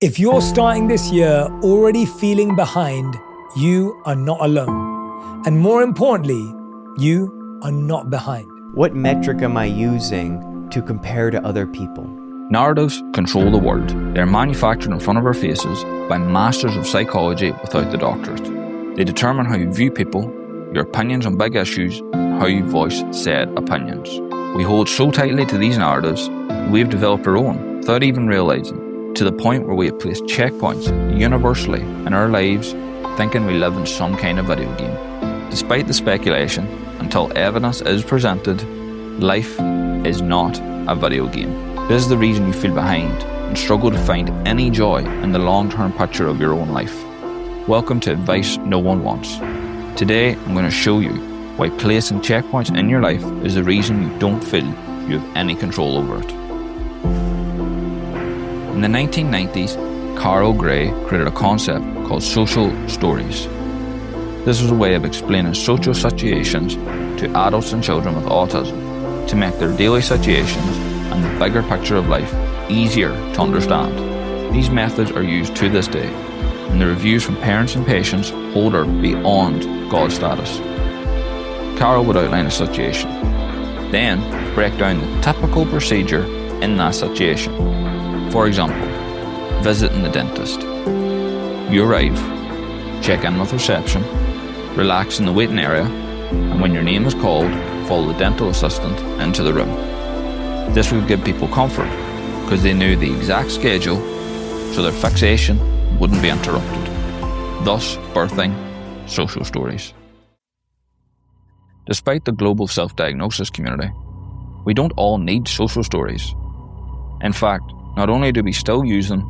If you're starting this year already feeling behind, you are not alone. And more importantly, you are not behind. What metric am I using to compare to other people? Narratives control the world. They are manufactured in front of our faces by masters of psychology without the doctorate. They determine how you view people, your opinions on big issues, and how you voice said opinions. We hold so tightly to these narratives that we have developed our own without even realising, to the point where we have placed checkpoints universally in our lives, thinking we live in some kind of video game. Despite the speculation, until evidence is presented, life is not a video game. This is the reason you feel behind and struggle to find any joy in the long-term picture of your own life. Welcome to Advice No One Wants. Today, I'm going to show you why placing checkpoints in your life is the reason you don't feel you have any control over it. In the 1990s, Carol Gray created a concept called social stories. This was a way of explaining social situations to adults and children with autism to make their daily situations and the bigger picture of life easier to understand. These methods are used to this day, and the reviews from parents and patients hold her beyond God status. Carol would outline a situation, then break down the typical procedure in that situation. For example, visiting the dentist. You arrive, check in with reception, relax in the waiting area, and when your name is called, follow the dental assistant into the room. This would give people comfort because they knew the exact schedule, so their fixation wouldn't be interrupted, thus birthing social stories. Despite the global self-diagnosis community, we don't all need social stories. In fact, not only do we still use them,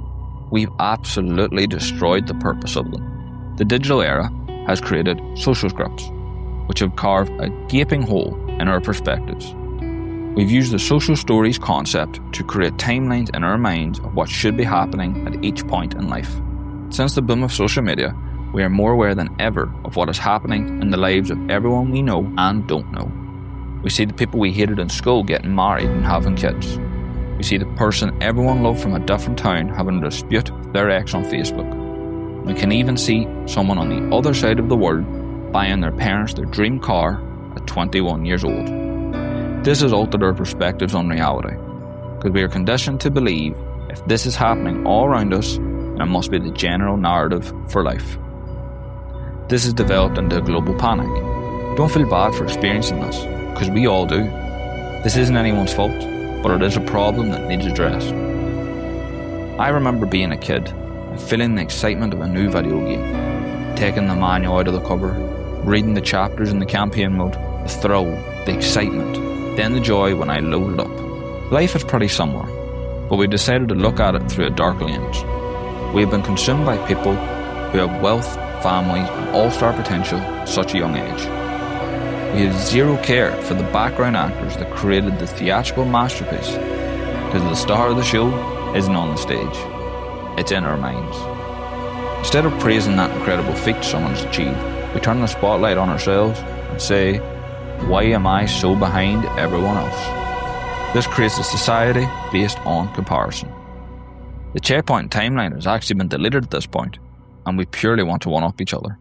we've absolutely destroyed the purpose of them. The digital era has created social scripts, which have carved a gaping hole in our perspectives. We've used the social stories concept to create timelines in our minds of what should be happening at each point in life. Since the boom of social media, we are more aware than ever of what is happening in the lives of everyone we know and don't know. We see the people we hated in school getting married and having kids. We see the person everyone loved from a different town having a dispute with their ex on Facebook. We can even see someone on the other side of the world buying their parents their dream car at 21 years old. This has altered our perspectives on reality, because we are conditioned to believe if this is happening all around us, then it must be the general narrative for life. This has developed into a global panic. Don't feel bad for experiencing this, because we all do. This isn't anyone's fault, but it is a problem that needs addressed. I remember being a kid and feeling the excitement of a new video game, taking the manual out of the cover, reading the chapters in the campaign mode, the thrill, the excitement, then the joy when I loaded up. Life is pretty similar, but we've decided to look at it through a dark lens. We have been consumed by people who have wealth, families, and all-star potential at such a young age. We have zero care for the background actors that created the theatrical masterpiece, because the star of the show isn't on the stage, it's in our minds. Instead of praising that incredible feat someone has achieved, we turn the spotlight on ourselves and say, why am I so behind everyone else? This creates a society based on comparison. The checkpoint timeline has actually been deleted at this point, and we purely want to one-up each other.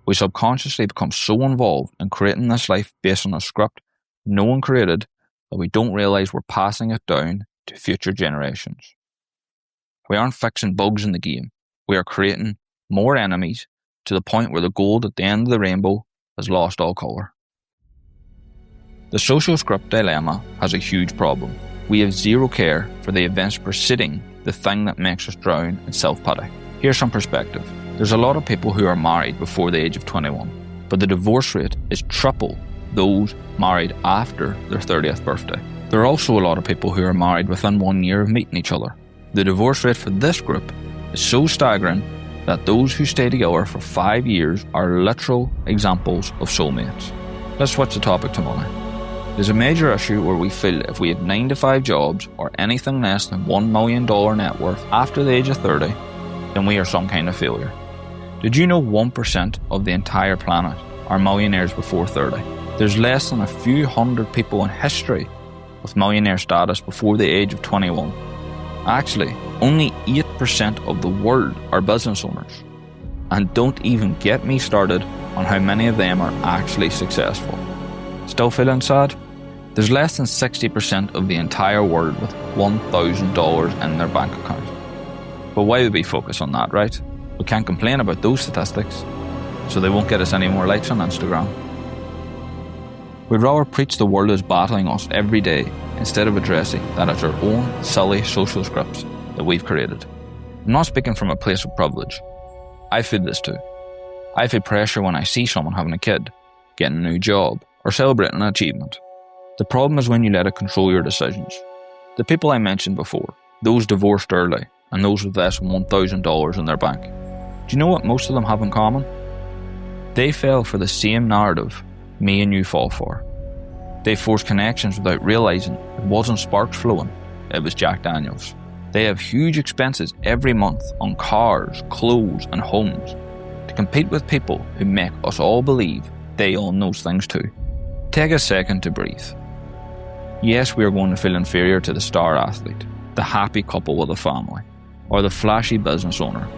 We subconsciously become so involved in creating this life based on a script no one created that we don't realise we're passing it down to future generations. We aren't fixing bugs in the game. We are creating more enemies to the point where the gold at the end of the rainbow has lost all colour. The social script dilemma has a huge problem. We have zero care for the events preceding the thing that makes us drown in self-pity. Here's some perspective. There's a lot of people who are married before the age of 21, but the divorce rate is triple those married after their 30th birthday. There are also a lot of people who are married within 1 year of meeting each other. The divorce rate for this group is so staggering that those who stay together for 5 years are literal examples of soulmates. Let's switch the topic to money. There's a major issue where we feel if we have 9-to-5 jobs or anything less than $1 million net worth after the age of 30, then we are some kind of failure. Did you know 1% of the entire planet are millionaires before 30? There's less than a few hundred people in history with millionaire status before the age of 21. Actually, only 8% of the world are business owners. And don't even get me started on how many of them are actually successful. Still feeling sad? There's less than 60% of the entire world with $1,000 in their bank account. But why would we focus on that, right? We can't complain about those statistics, so they won't get us any more likes on Instagram. We'd rather preach the world is battling us every day instead of addressing that it's our own silly social scripts that we've created. I'm not speaking from a place of privilege. I feel this too. I feel pressure when I see someone having a kid, getting a new job, or celebrating an achievement. The problem is when you let it control your decisions. The people I mentioned before, those divorced early, and those with less than $1,000 in their bank, do you know what most of them have in common? They fell for the same narrative me and you fall for. They forced connections without realising it wasn't sparks flowing, it was Jack Daniels. They have huge expenses every month on cars, clothes and homes to compete with people who make us all believe they own those things too. Take a second to breathe. Yes, we are going to feel inferior to the star athlete, the happy couple with a family, or the flashy business owner.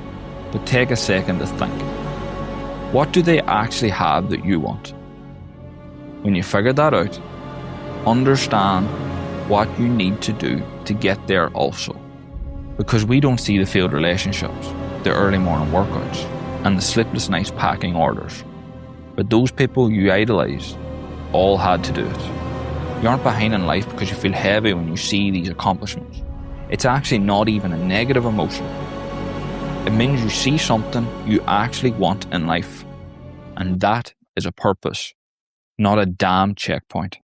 But take a second to think. What do they actually have that you want? When you figure that out, understand what you need to do to get there also. Because we don't see the failed relationships, the early morning workouts, and the sleepless nights packing orders. But those people you idolise all had to do it. You aren't behind in life because you feel heavy when you see these accomplishments. It's actually not even a negative emotion. It means you see something you actually want in life. And that is a purpose, not a damn checkpoint.